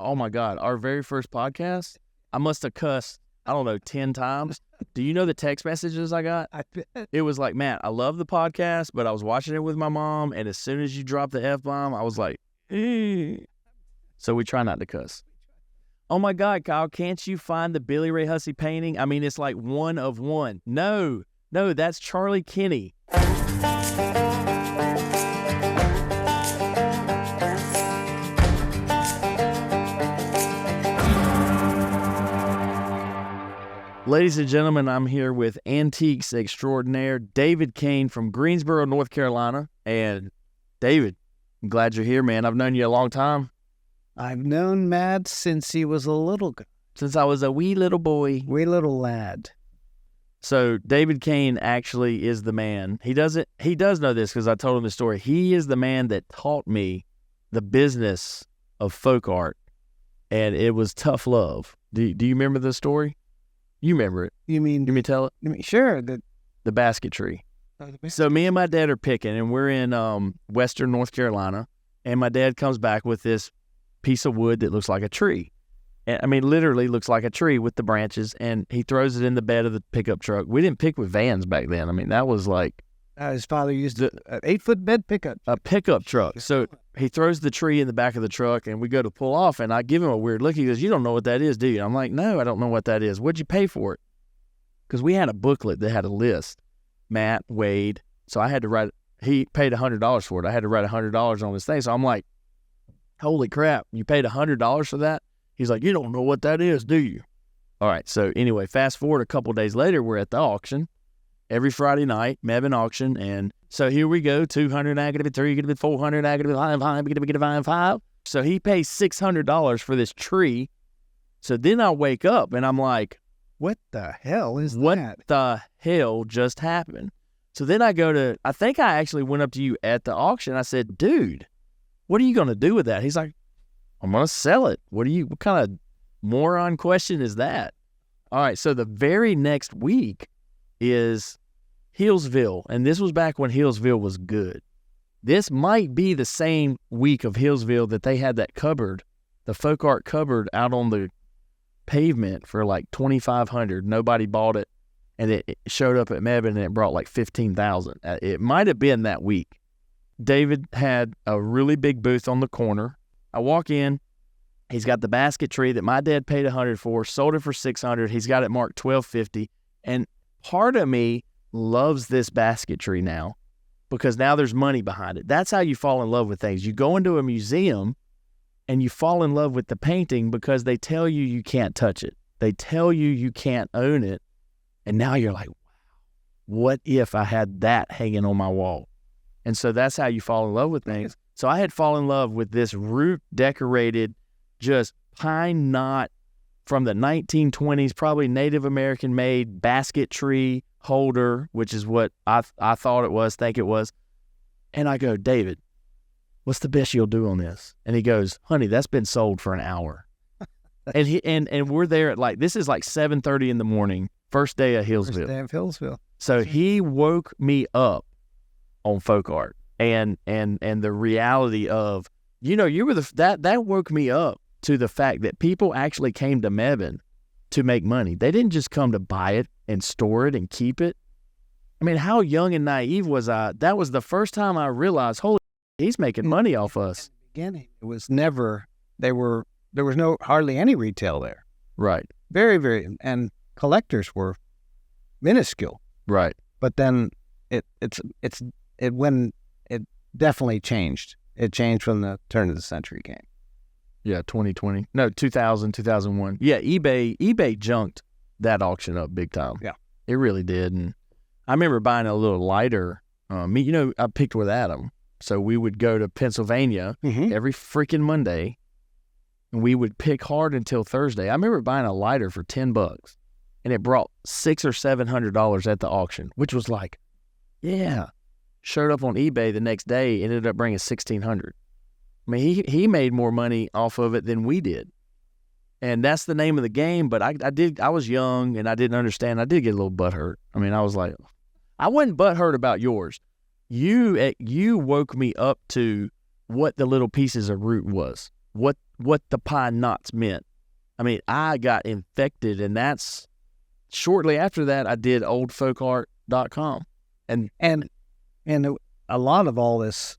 oh my God, our very first podcast, I must have cussed, I don't know, 10 times. Do you know the text messages I got? I bet. It was like, Matt, I love the podcast, but I was watching it with my mom, and as soon as you dropped the F-bomb, I was like, eh. So we try not to cuss. Oh my God, Kyle, can't you find the Billy Ray Hussey painting? I mean, it's like one of one. No, that's Charlie Kinney. Ladies and gentlemen, I'm here with antiques extraordinaire David Kane from Greensboro, North Carolina. And David, I'm glad you're here, man. I've known you a long time. I've known Matt since he was a little guy. Since I was a wee little boy. Wee little lad. So David Kane actually is the man. He does know this because I told him the story. He is the man that taught me the business of folk art, and it was tough love. Do you remember the story? You remember it. You mean? Let me tell it. Sure. The basket tree. So me and my dad are picking, and we're in western North Carolina, and my dad comes back with this piece of wood that looks like a tree. And, I mean, literally looks like a tree with the branches, and he throws it in the bed of the pickup truck. We didn't pick with vans back then. I mean, that was like... his father used an 8-foot bed pickup. A pickup truck. So he throws the tree in the back of the truck, and we go to pull off, and I give him a weird look. He goes, "You don't know what that is, do you?" I'm like, "No, I don't know what that is. What'd you pay for it?" Because we had a booklet that had a list. Matt, Wade. So I had to write... He paid $100 for it. I had to write $100 on this thing. So I'm like, holy crap, you paid $100 for that? He's like, "You don't know what that is, do you?" All right, so anyway, fast forward a couple days later, we're at the auction. Every Friday night, Mebane auction, and so here we go, 200, I get a 3, get a 400, I get a 5. So he pays $600 for this tree. So then I wake up, and I'm like, what the hell is what that? the hell just happened? So then I think I actually went up to you at the auction. I said, "Dude, what are you going to do with that?" He's like, "I'm going to sell it." What kind of moron question is that? All right, so the very next week is Hillsville, and this was back when Hillsville was good. This might be the same week of Hillsville that they had that cupboard, the folk art cupboard out on the pavement for like $2,500. Nobody bought it, and it showed up at Mebane, and it brought like $15,000. It might have been that week. David had a really big booth on the corner. I walk in. He's got the basket tree that my dad paid $100 for, sold it for $600. He's got it marked $1,250, and part of me loves this basket tree now because now there's money behind it. That's how you fall in love with things. You go into a museum and you fall in love with the painting because they tell you you can't touch it. They tell you you can't own it. And now you're like, wow, what if I had that hanging on my wall? And so that's how you fall in love with things. So I had fallen in love with this root decorated, just pine knot from the 1920s, probably Native American made basket tree holder, which is what I thought it was, think it was. And I go, "David, what's the best you'll do on this?" And he goes, "Honey, that's been sold for an hour." and we're there at this is like 7:30 in the morning, first day of Hillsville. First day of Hillsville. So he woke me up on folk art and the reality of, you were that woke me up to the fact that people actually came to Mebane to make money. They didn't just come to buy it and store it and keep it. I mean, how young and naive was I? That was the first time I realized, holy, he's making money off us. In the beginning, it was never, there was hardly any retail there. Right. Very, very, and collectors were minuscule. Right. But then it definitely changed. It changed from the turn of the century game. Yeah, 2020. No, 2000, 2001. Yeah, eBay junked that auction up big time. Yeah. It really did. And I remember buying a little lighter. I picked with Adam. So we would go to Pennsylvania every freaking Monday, and we would pick hard until Thursday. I remember buying a lighter for $10, and it brought $600 or $700 at the auction, which was like, yeah. Showed up on eBay the next day, ended up bringing $1,600. I mean, he made more money off of it than we did. And that's the name of the game, but I was young and I didn't understand. I did get a little butthurt. I mean, I was like, I wasn't butthurt about yours. You woke me up to what the little pieces of root was. what the pine knots meant. I mean, I got infected, and that's shortly after that I did oldfolkart.com. And a lot of all this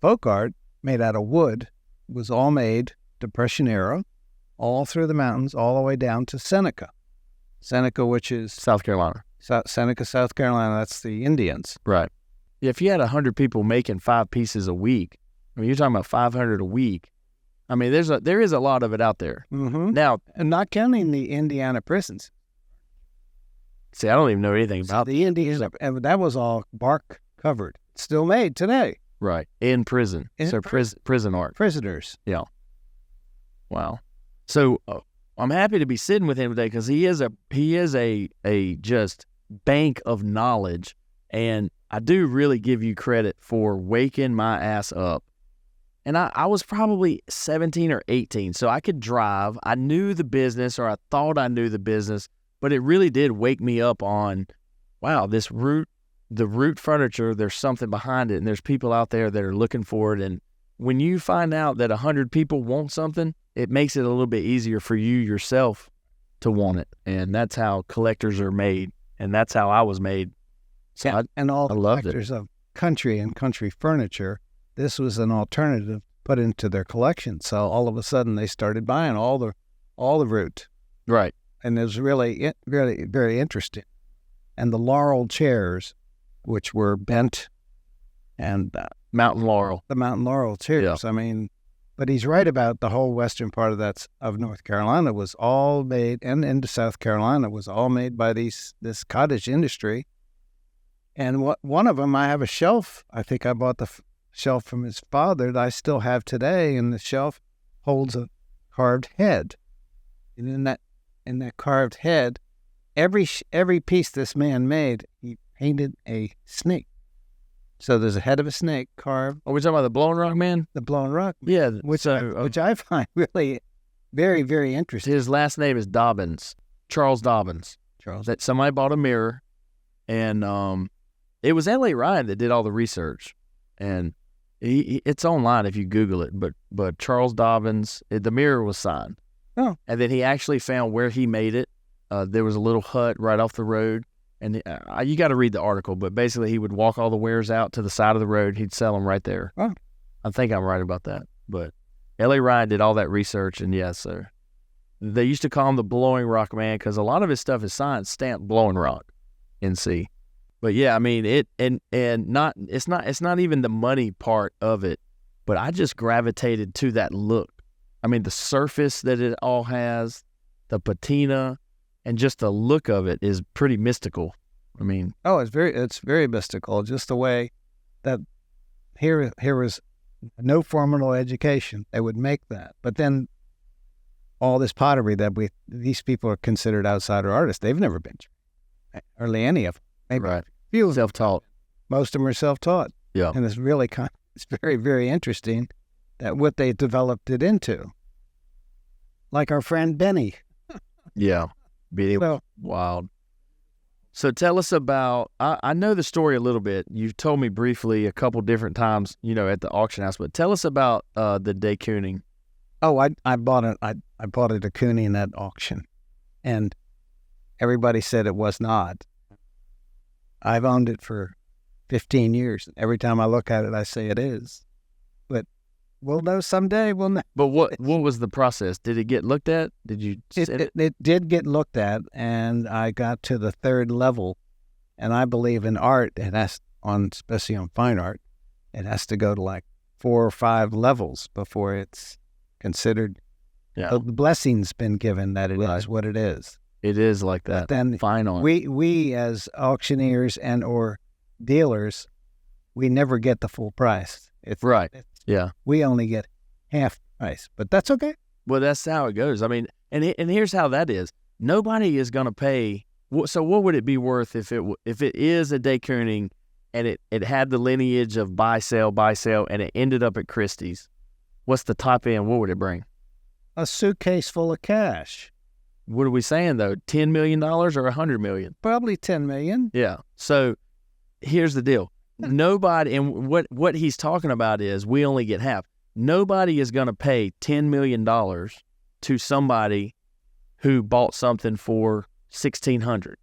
folk art made out of wood was all made Depression era, all through the mountains, all the way down to Seneca. Seneca, which is South Carolina. Seneca, South Carolina. That's the Indians. Right. If you had 100 people making 5 pieces a week, I mean, you're talking about 500 a week. I mean, there is a lot of it out there. Mm-hmm. Now, and not counting the Indiana prisons. See, I don't even know anything about the Indiana. That was all bark covered. Still made today. Right. In prison. Prison art. Prisoners. Yeah. Wow. So I'm happy to be sitting with him today because he is a just bank of knowledge, and I do really give you credit for waking my ass up. And I was probably 17 or 18, so I could drive. I knew the business, or I thought I knew the business, but it really did wake me up on, wow, the root furniture, there's something behind it, and there's people out there that are looking for it. And when you find out that 100 people want something, it makes it a little bit easier for you yourself to want it. And that's how collectors are made, and that's how I was made. So yeah, and all collectors it. Of country and country furniture, this was an alternative put into their collection. So all of a sudden they started buying all the root. Right. And it was really very interesting. And the laurel chairs, which were bent, and mountain laurel. The mountain laurel chairs. Yeah. I mean, but he's right about the whole western part of North Carolina was all made, and into South Carolina was all made by this cottage industry. And one of them, I have a shelf. I think I bought the shelf from his father that I still have today, and the shelf holds a carved head. And in that carved head, every piece this man made, he painted a snake. So there's a head of a snake carved. Are we talking about the Blowing Rock Man? The Blowing Rock Man. Yeah. Which I find really very, very interesting. His last name is Dobbins, Charles Dobbins. That somebody bought a mirror, and it was L.A. Ryan that did all the research. And it's online if you Google it. But Charles Dobbins, the mirror was signed. Oh. And then he actually found where he made it. There was a little hut right off the road. And you got to read the article, but basically he would walk all the wares out to the side of the road. He'd sell them right there. Oh. I think I'm right about that. But L.A. Ryan did all that research, and yes, sir. They used to call him the Blowing Rock Man because a lot of his stuff is signed, stamped Blowing Rock, NC. But yeah, I mean it's not even the money part of it, but I just gravitated to that look. I mean, the surface that it all has, the patina, and just the look of it is pretty mystical. I mean, it's very mystical. Just the way that here was no formal education. They would make that, but then all this pottery that these people are considered outsider artists. They've never been trained, hardly any of them. Maybe right. Few self-taught. Most of them are self-taught. Yeah, and it's really it's very, very interesting that what they developed it into. Like our friend Benny. Yeah. Wild. So tell us about, I know the story a little bit. You've told me briefly a couple different times, at the auction house, but tell us about the de Kooning. Oh, I bought a de Kooning at auction, and everybody said it was not. I've owned it for 15 years. Every time I look at it, I say it is. But we'll know someday. We'll know. But what was the process? Did it get looked at? Did you? It did get looked at, and I got to the 3rd level. And I believe in art, especially on fine art, it has to go to like 4 or 5 levels before it's considered. Yeah. The blessing's been given that it is what it is. It is like that. But then fine art. We as auctioneers and or dealers, we never get the full price. Right. Yeah. We only get half price, but that's okay. Well, that's how it goes. I mean, and here's how that is. Nobody is going to pay. So what would it be worth if it is a de Kooning and it had the lineage of buy, sell, and it ended up at Christie's? What's the top end? What would it bring? A suitcase full of cash. What are we saying, though? $10 million or $100 million? Probably $10 million. Yeah. So here's the deal. Nobody, and what he's talking about is we only get half. nobody is going to pay $10 million to somebody who bought something for $1,600.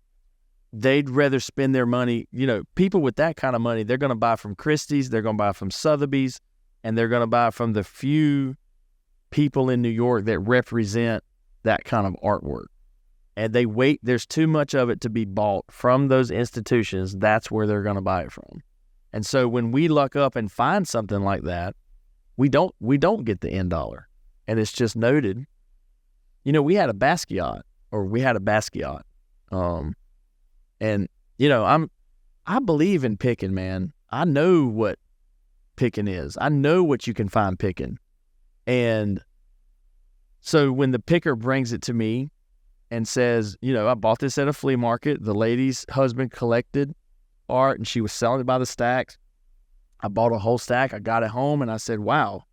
They'd rather spend their money, people with that kind of money, they're going to buy from Christie's, they're going to buy from Sotheby's, and they're going to buy from the few people in New York that represent that kind of artwork. And they wait, there's too much of it to be bought from those institutions. That's where they're going to buy it from. And so when we luck up and find something like that, we don't get the end dollar. And it's just noted. We had a Basquiat. And I believe in picking, man. I know what picking is. I know what you can find picking. And so when the picker brings it to me and says, I bought this at a flea market. The lady's husband collected art and she was selling it by the stacks. I bought a whole stack. I got it home and I said, wow.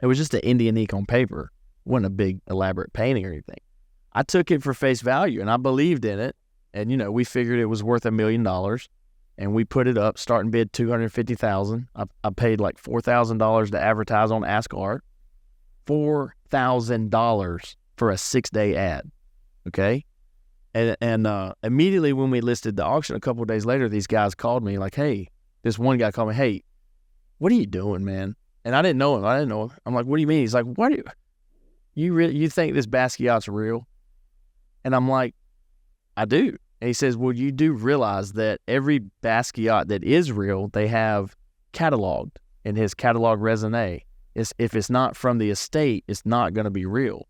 It was just an Indian ink on paper. It wasn't a big elaborate painting or anything. I took it for face value and I believed in it. And, we figured it was worth $1 million and we put it up, starting bid $250,000. I paid like $4,000 to advertise on Ask Art. $4,000 for a 6-day ad. Okay. And immediately when we listed the auction, a couple of days later, these guys called me like, hey, this one guy called me, hey, what are you doing, man? And I didn't know him. I'm like, what do you mean? He's like, what do you think this Basquiat's real? And I'm like, I do. And he says, well, you do realize that every Basquiat that is real, they have cataloged in his catalog raisonné. If it's not from the estate, it's not going to be real.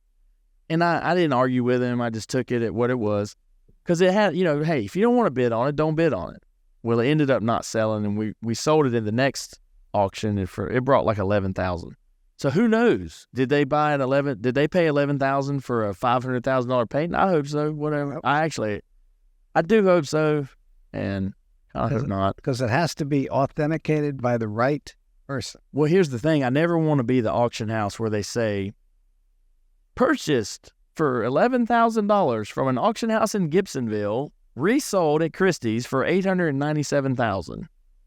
And I didn't argue with him. I just took it at what it was. Because it had, hey, if you don't want to bid on it, don't bid on it. Well, it ended up not selling, and we sold it in the next auction, and it brought like $11,000. So who knows? Did they pay $11,000 for a $500,000 painting? I hope so. Whatever. I do hope so, and I hope not. Because it has to be authenticated by the right person. Well, here's the thing. I never want to be the auction house where they say, purchased for $11,000 from an auction house in Gibsonville, resold at Christie's for $897,000.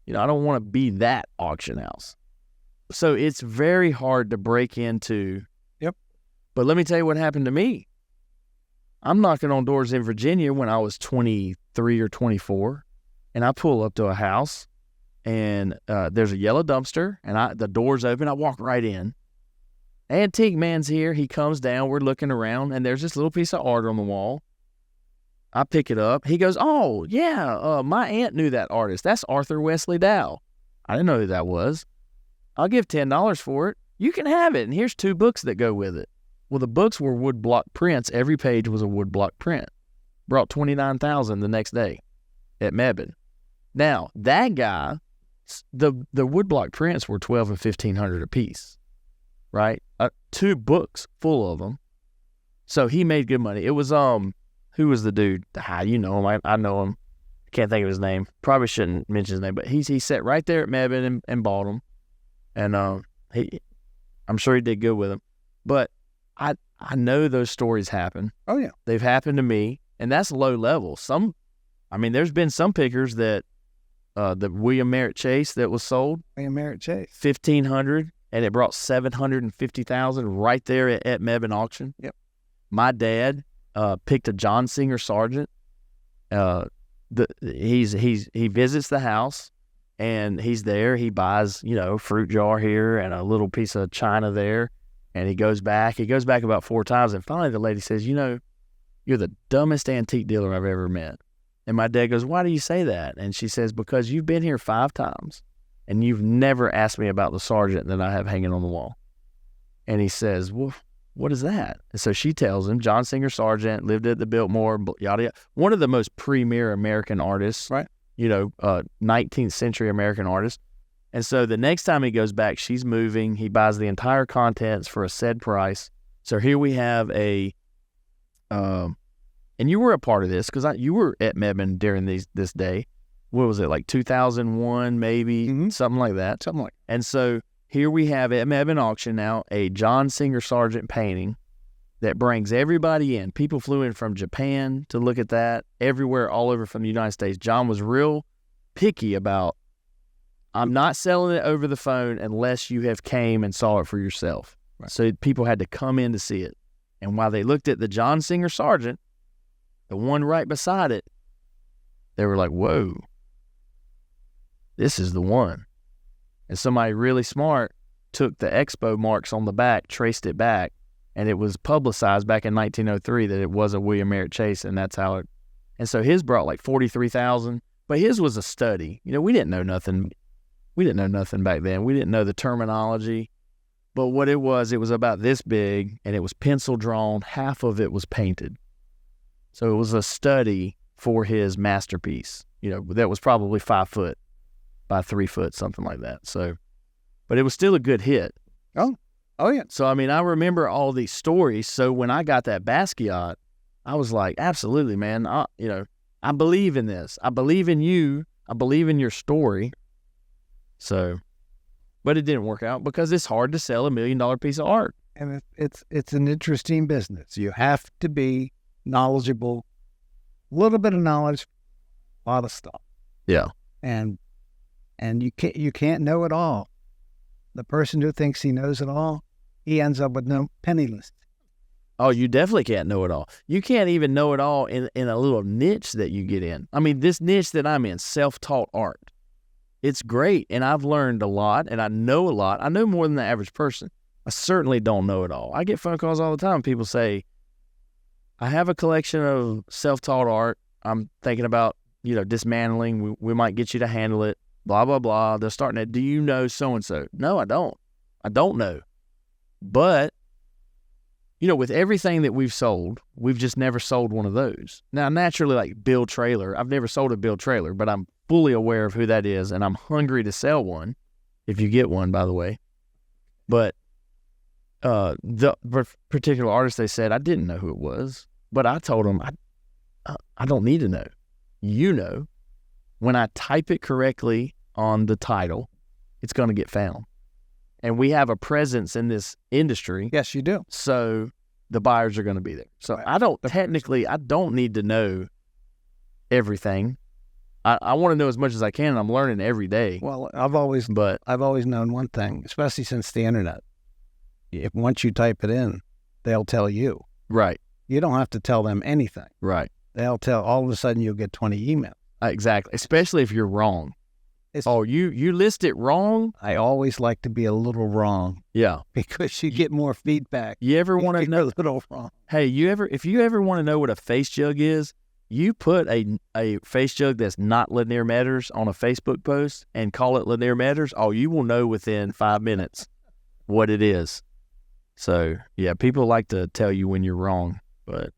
I don't want to be that auction house. So it's very hard to break into. Yep. But let me tell you what happened to me. I'm knocking on doors in Virginia when I was 23 or 24, and I pull up to a house, and there's a yellow dumpster, and the door's open. I walk right in. Antique man's here. He comes down. We're looking around, and there's this little piece of art on the wall. I pick it up. He goes, oh, yeah, my aunt knew that artist. That's Arthur Wesley Dow. I didn't know who that was. I'll give $10 for it. You can have it, and here's 2 books that go with it. Well, the books were woodblock prints. Every page was a woodblock print. Brought $29,000 the next day at Mebane. Now, that guy, the woodblock prints were $1,200 and $1,500 a piece, right? 2 books full of them. So he made good money. It was, who was the dude? You know him. I know him. I can't think of his name. Probably shouldn't mention his name, but he sat right there at Mebane and bought them. And I'm sure he did good with them. But I know those stories happen. Oh, yeah. They've happened to me, and that's low level. There's been some pickers that, the William Merritt Chase that was sold. William Merritt Chase. $1,500, and it brought $750,000 right there at Mebane auction. Yep. My dad picked a John Singer Sargent. He visits the house, and he's there. He buys, fruit jar here and a little piece of china there. And he goes back about 4 times. And finally the lady says, you're the dumbest antique dealer I've ever met. And my dad goes, why do you say that? And she says, because you've been here 5 times and you've never asked me about the Sargent that I have hanging on the wall. And he says, well, what is that? And so she tells him, John Singer Sargent, lived at the Biltmore, yada, yada. One of the most premier American artists, right? 19th century American artist. And so the next time he goes back, she's moving. He buys the entire contents for a said price. So here we have and you were a part of this because you were at Mebane during this day. What was it, like 2001 maybe? Mm-hmm. Something like that. And so here we have at Mebane auction now a John Singer Sargent painting that brings everybody in. People flew in from Japan to look at that, everywhere, all over from the United States. John was real picky about I'm not selling it over the phone unless you have came and saw it for yourself. Right. So people had to come in to see it. And while they looked at the John Singer Sargent, the one right beside it, they were like, whoa, this is the one. And somebody really smart took the expo marks on the back, traced it back, and it was publicized back in 1903 that it was a William Merritt Chase, and that's how it. And so his brought like 43,000, but his was a study. You know, we didn't know nothing. We didn't know nothing back then. We didn't know the terminology. But what it was about this big, and it was pencil drawn. Half of it was painted. So it was a study for his masterpiece. You know, that was probably 5 foot by 3 foot, something like that. So, but it was still a good hit. Oh yeah. So, I mean, I remember all these stories. So when I got that Basquiat, I was like, absolutely, man. I believe in this. I believe in you. I believe in your story. So, but it didn't work out because it's hard to sell $1 million piece of art. And it's an interesting business. You have to be knowledgeable, a little bit of knowledge, a lot of stuff. Yeah. And you can't know it all. The person who thinks he knows it all, he ends up with no penniless. Oh, you definitely can't know it all. You can't even know it all in a little niche that you get in. I mean, this niche that I'm in, self-taught art, it's great. And I've learned a lot and I know a lot. I know more than the average person. I certainly don't know it all. I get phone calls all the time. People say, I have a collection of self-taught art. I'm thinking about, dismantling. We might get you to handle it, blah, blah, blah. They're starting to, do you know so-and-so? No, I don't. I don't know. But, with everything that we've sold, we've just never sold one of those. Now, naturally, like Bill Trailer, I've never sold a Bill Trailer, but I'm fully aware of who that is, and I'm hungry to sell one, if you get one, by the way. But the particular artist, they said, I didn't know who it was, but I told them, I don't need to know. You know, when I type it correctly on the title, it's going to get found. And we have a presence in this industry. Yes, you do. So the buyers are going to be there. So I don't need to know everything. I want to know as much as I can, and I'm learning every day. Well, I've always known one thing, especially since the internet. If once you type it in, they'll tell you. Right. You don't have to tell them anything. Right. They'll tell, all of a sudden you'll get 20 emails. Exactly. Especially if you're wrong. You list it wrong? I always like to be a little wrong. Yeah. Because you get more feedback. You ever want to know? A little wrong. Hey, if you ever want to know what a face jug is, you put a face jug that's not linear meters on a Facebook post and call it linear meters. Oh, you will know within 5 minutes what it is. So, yeah, people like to tell you when you're wrong, but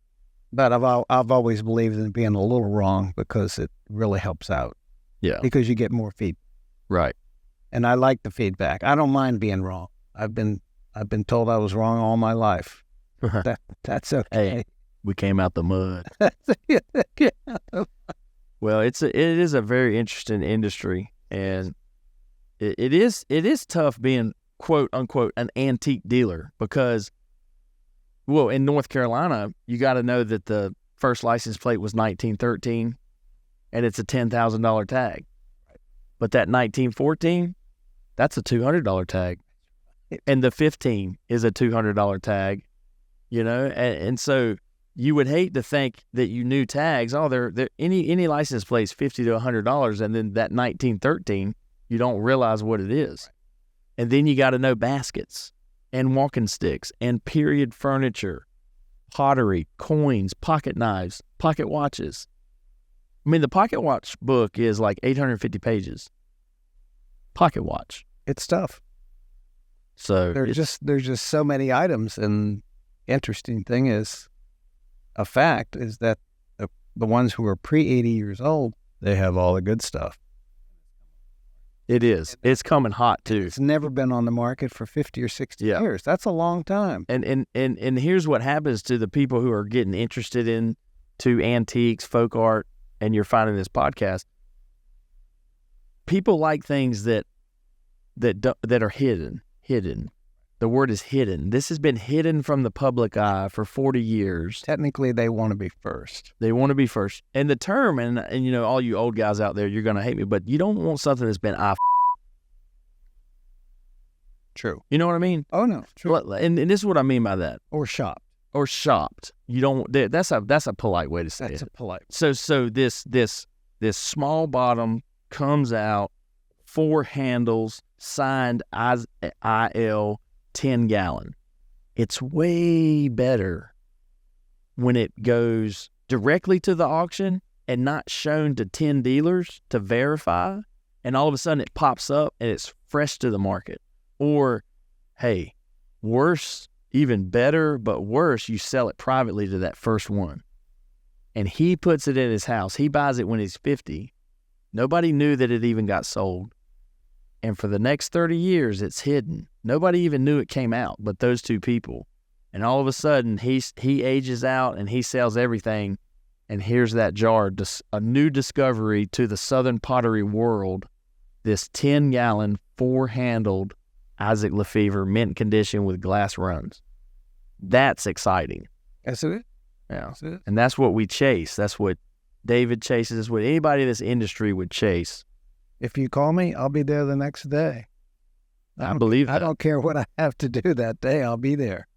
I've always believed in being a little wrong because it really helps out. Yeah. Because you get more feedback. Right. And I like the feedback. I don't mind being wrong. I've been told I was wrong all my life. That's okay. Hey, we came out the mud. Well, it is a very interesting industry, and it is tough being quote unquote an antique dealer because, well, in North Carolina, you got to know that the first license plate was 1913. And it's a $10,000 tag. But that 1914, that's a $200 tag. And the 15 is a $200 tag, And so you would hate to think that you knew tags. Oh, they're any license plate's $50 to $100, and then that 1913, you don't realize what it is. And then you got to know baskets and walking sticks and period furniture, pottery, coins, pocket knives, pocket watches. I mean, the pocket watch book is like 850 pages. Pocket watch. It's tough. So there's just so many items, and interesting thing is, a fact is that the ones who are pre-80 years old, they have all the good stuff. It is. It's coming hot too. It's never been on the market for 50 or 60 years. That's a long time. And here's what happens to the people who are getting interested into antiques, folk art, and you're finding this podcast. People like things that are hidden. The word is hidden. This has been hidden from the public eye for 40 years. Technically, they want to be first. They want to be first. And the term, and all you old guys out there, you're going to hate me, but you don't want something that's been True. You know what I mean? Oh, no. True. And this is what I mean by that. Or shopped. Or shopped. You don't. That's a polite way to say it. That's a polite. So this small bottom comes out, 4 handles, signed IL 10-gallon. It's way better when it goes directly to the auction and not shown to 10 dealers to verify, and all of a sudden it pops up and it's fresh to the market. Or, hey, worse, even better, but worse, you sell it privately to that first one. And he puts it in his house. He buys it when he's 50. Nobody knew that it even got sold. And for the next 30 years, it's hidden. Nobody even knew it came out but those 2 people. And all of a sudden, he ages out and he sells everything. And here's that jar, a new discovery to the Southern pottery world, this 10-gallon, 4-handled Isaac Lefevre, mint condition with glass runs. That's exciting. That's it. Yeah. That's it. And that's what we chase. That's what David chases. That's what anybody in this industry would chase. If you call me, I'll be there the next day. I believe that. I don't care what I have to do that day. I'll be there.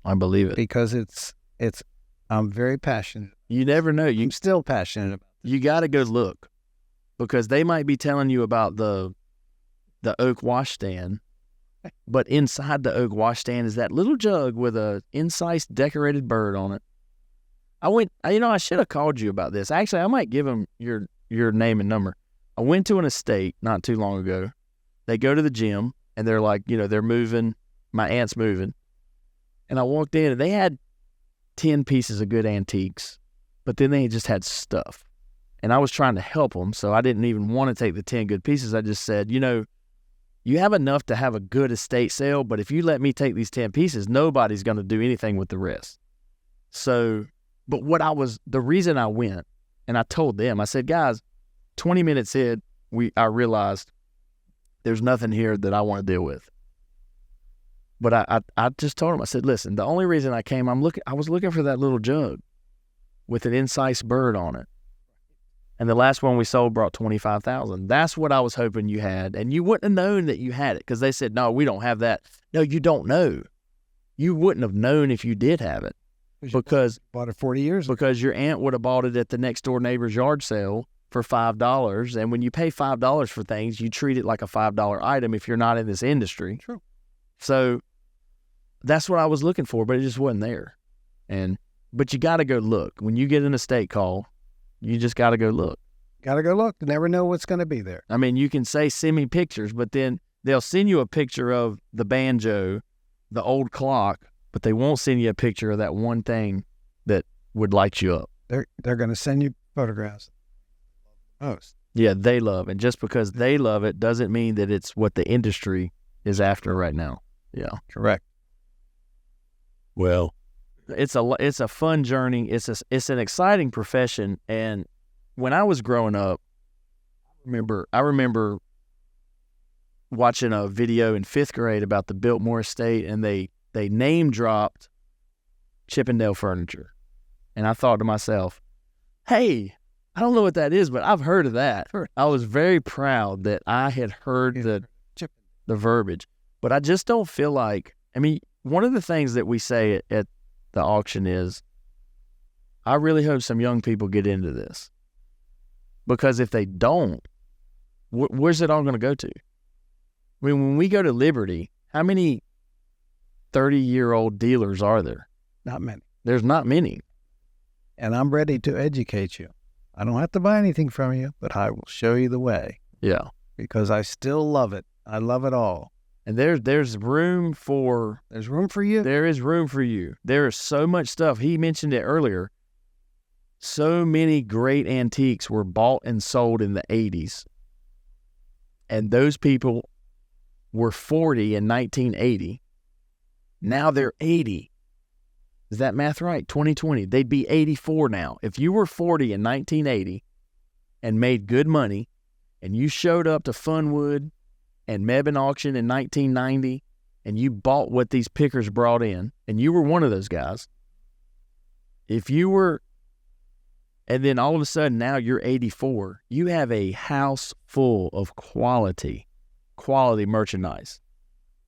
I believe it. Because I'm very passionate. You never know. I'm still passionate about it. You got to go look, because they might be telling you about the oak washstand, but inside the oak washstand is that little jug with a incised decorated bird on it. I should have called you about this. Actually, I might give them your name and number. I went to an estate not too long ago. They go to the gym and they're like, they're moving. My aunt's moving. And I walked in and they had 10 pieces of good antiques, but then they just had stuff. And I was trying to help them, so I didn't even want to take the 10 good pieces. I just said, you have enough to have a good estate sale, but if you let me take these 10 pieces, nobody's going to do anything with the rest. So, but the reason I went, and I told them, I said, guys, 20 minutes in, I realized there's nothing here that I want to deal with. But I just told them, I said, listen, the only reason I came, I was looking for that little jug with an incised bird on it. And the last one we sold brought $25,000. That's what I was hoping you had. And you wouldn't have known that you had it, because they said, no, we don't have that. No, you don't know. You wouldn't have known if you did have it. Because bought it 40 years ago. Because your aunt would have bought it at the next door neighbor's yard sale for $5. And when you pay $5 for things, you treat it like a $5 item if you're not in this industry. True. So that's what I was looking for, but it just wasn't there. But you got to go look. When you get an estate call, you just got to go look. Got to go look. You never know what's going to be there. I mean, you can say, send me pictures, but then they'll send you a picture of the banjo, the old clock, but they won't send you a picture of that one thing that would light you up. They're going to send you photographs. Most. Yeah, they love. And just because they love it doesn't mean that it's what the industry is after right now. Yeah. Correct. Well, it's a fun journey. It's an exciting profession. And when I was growing up, I remember watching a video in 5th grade about the Biltmore estate, and they name dropped Chippendale Furniture. And I thought to myself, hey, I don't know what that is, but I've heard of that. I was very proud that I had heard the verbiage, but I just don't feel like, one of the things that we say at the auction is, I really hope some young people get into this, because if they don't, where's it all going to go to? When we go to Liberty, how many 30-year-old dealers are there? Not many. There's not many. And I'm ready to educate you. I don't have to buy anything from you, but I will show you the way. Yeah. Because I still love it. I love it all. And there's room for... There's room for you? There is room for you. There is so much stuff. He mentioned it earlier. So many great antiques were bought and sold in the 80s. And those people were 40 in 1980. Now they're 80. Is that math right? 2020. They'd be 84 now. If you were 40 in 1980 and made good money, and you showed up to Funwood and Mebane auction in 1990, and you bought what these pickers brought in, and you were one of those guys, and then all of a sudden now you're 84, you have a house full of quality merchandise.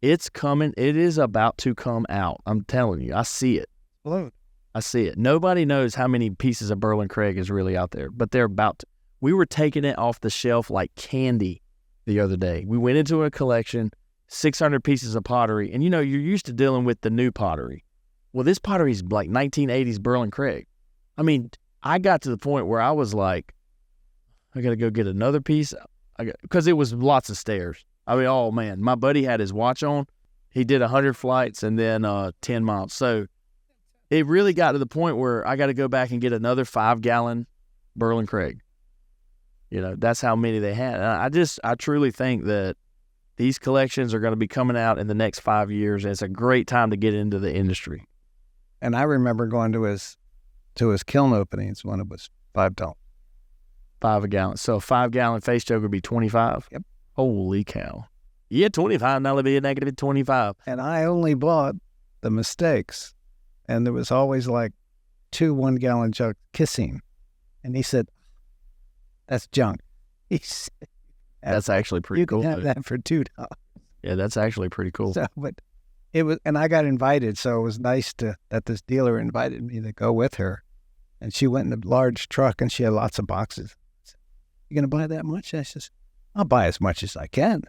It's coming. It is about to come out. I'm telling you. I see it. Explode. I see it. Nobody knows how many pieces of Berlin Craig is really out there, but they're about to. We were taking it off the shelf like candy the other day. We went into a collection, 600 pieces of pottery, and you're used to dealing with the new pottery. Well, this pottery is like 1980s Berlin Craig. I mean, I got to the point where I was like, I got to go get another piece because it was lots of stairs. I mean, oh man, my buddy had his watch on. He did 100 flights and then 10 miles. So it really got to the point where I got to go back and get another 5-gallon Berlin Craig. That's how many they had. And I truly think that these collections are going to be coming out in the next 5 years. And it's a great time to get into the industry. And I remember going to his kiln openings when it was $5. $5 a gallon. So a 5-gallon face joke would be $25. Yep. Holy cow. Yeah, 25. Now it'll be a negative 25. And I only bought the mistakes. And there was always like 2 1-gallon jugs kissing. And he said, that's junk. He said, that's actually pretty cool. You can have that for $2. Yeah, that's actually pretty cool. So, but it was, and I got invited, so it was nice that this dealer invited me to go with her. And she went in a large truck, and she had lots of boxes. I said, you going to buy that much? I said, I'll buy as much as I can.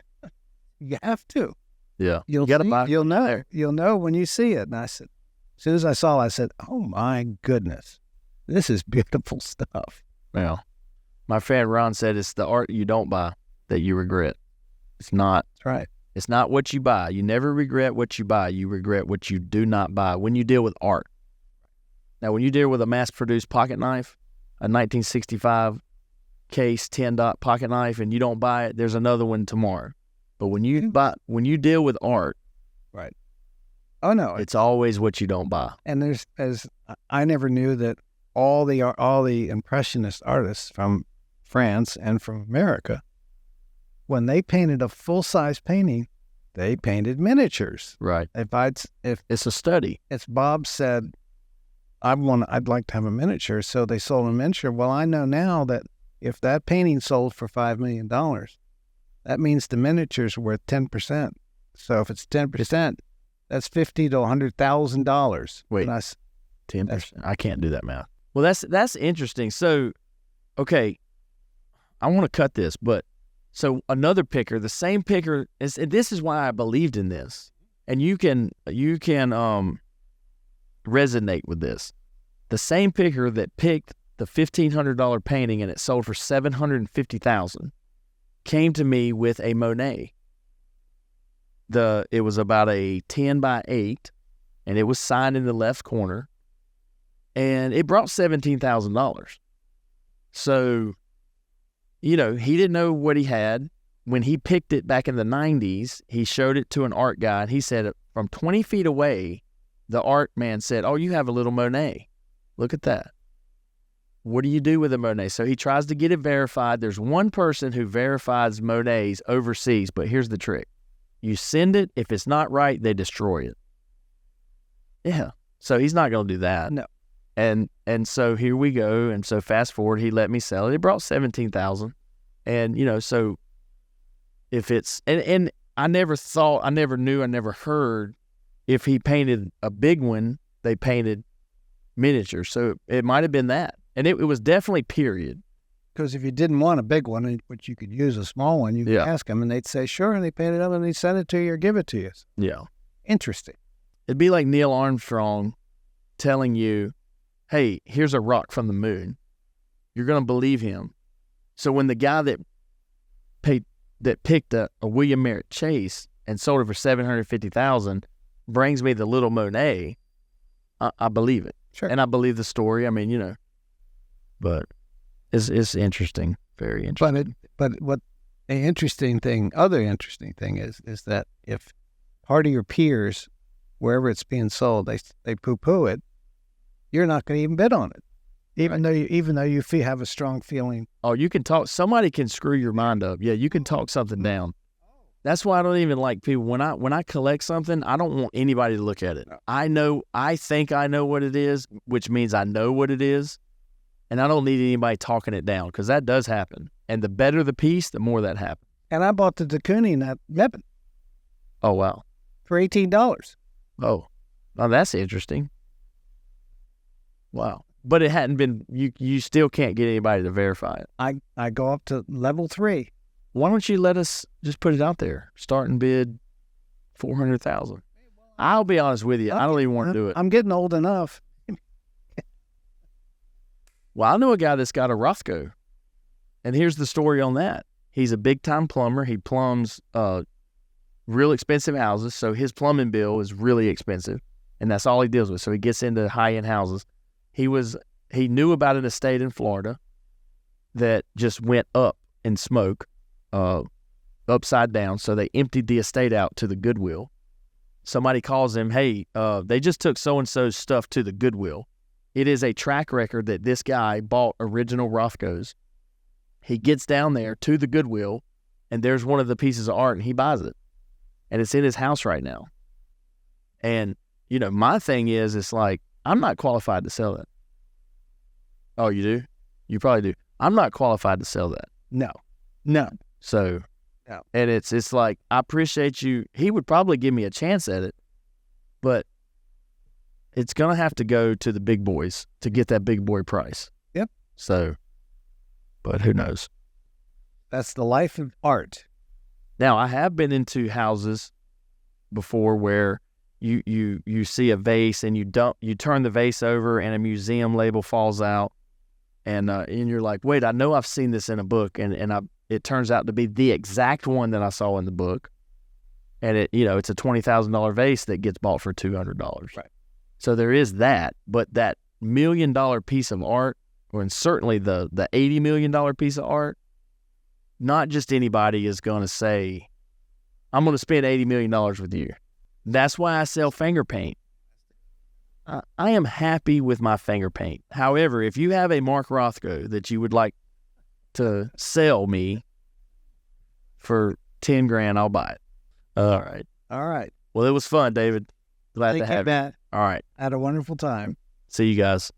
You have to. Yeah. You'll know. You'll know when you see it. And I said, as soon as I saw it, I said, oh my goodness, this is beautiful stuff. Well, my friend Ron said it's the art you don't buy that you regret. It's not. That's right. It's not what you buy. You never regret what you buy. You regret what you do not buy when you deal with art. Now, when you deal with a mass-produced pocket knife, a 1965 case 10-dot pocket knife, and you don't buy it, there's another one tomorrow. But when you deal with art, right? Oh no, it's always what you don't buy. And I never knew that all the Impressionist artists from France and from America, when they painted a full-size painting, they painted miniatures. Right. If it's a study. It's Bob said, I'd like to have a miniature, so they sold a miniature. Well, I know now that if that painting sold for $5 million, that means the miniature's worth 10%. So if it's 10%, that's $50,000 to $100,000. Wait, 10%? I can't do that math. Well, that's interesting. So, okay, I want to cut this, but so another picker, the same picker, and this is why I believed in this, and you can resonate with this. The same picker that picked the $1,500 painting and it sold for $750,000 came to me with a Monet. It was about a 10 by 8, and it was signed in the left corner, and it brought $17,000. So, he didn't know what he had. When he picked it back in the 90s, he showed it to an art guy, and he said from 20 feet away, the art man said, oh, you have a little Monet. Look at that. What do you do with a Monet? So he tries to get it verified. There's one person who verifies Monets overseas, but here's the trick. You send it. If it's not right, they destroy it. Yeah. So he's not going to do that. No. And so here we go. And so fast forward, he let me sell it. It brought $17,000. And, so if it's, and I never knew, I never heard if he painted a big one, they painted miniatures. So it might have been that. And it was definitely period. Because if you didn't want a big one, which you could use a small one, you could ask them, and they'd say, sure, and they paint it up, and they send it to you or give it to you. Yeah. Interesting. It'd be like Neil Armstrong telling you, hey, here's a rock from the moon. You're going to believe him. So when the guy that picked a William Merritt Chase and sold it for $750,000 brings me the little Monet, I believe it. Sure. And I believe the story. I mean, but it's interesting, very interesting. But what other interesting thing is that if part of your peers, wherever it's being sold, they poo-poo it, you're not going to even bid on it, even though you have a strong feeling. Oh, you can talk. Somebody can screw your mind up. Yeah, you can talk something down. That's why I don't even like people. When I collect something, I don't want anybody to look at it. No. I think I know what it is, which means I know what it is. And I don't need anybody talking it down, because that does happen. And the better the piece, the more that happens. And I bought the de Kooning at Ledbetter. Oh, wow. for $18. Oh, now that's interesting. Wow. But it hadn't been, you still can't get anybody to verify it. I go up to level 3. Why don't you let us just put it out there? Starting bid $400,000. I'll be honest with you. I don't even want to do it. I'm getting old enough. Well, I know a guy that's got a Rothko. And here's the story on that. He's a big-time plumber. He plumbs real expensive houses. So his plumbing bill is really expensive. And that's all he deals with. So he gets into high-end houses. He knew about an estate in Florida that just went up in smoke, upside down. So they emptied the estate out to the Goodwill. Somebody calls him, hey, they just took so-and-so's stuff to the Goodwill. It is a track record that this guy bought original Rothkos. He gets down there to the Goodwill, and there's one of the pieces of art, and he buys it. And it's in his house right now. And, my thing is, it's like, I'm not qualified to sell that. Oh, you do? You probably do. I'm not qualified to sell that. No. So, no. And it's like, I appreciate you. He would probably give me a chance at it, but it's going to have to go to the big boys to get that big boy price. Yep. So, but who knows? That's the life of art. Now, I have been into houses before where you see a vase and you turn the vase over and a museum label falls out and you're like, wait, I know I've seen this in a book and it turns out to be the exact one that I saw in the book. And it's a $20,000 vase that gets bought for $200. Right. So there is that, but that $1 million piece of art, and certainly the $80 million piece of art, not just anybody is going to say, I'm going to spend $80 million with you. That's why I sell finger paint. I am happy with my finger paint. However, if you have a Mark Rothko that you would like to sell me for $10,000, I'll buy it. All right. Well, it was fun, David. Glad to have you. Matt. All right. Had a wonderful time. See you guys.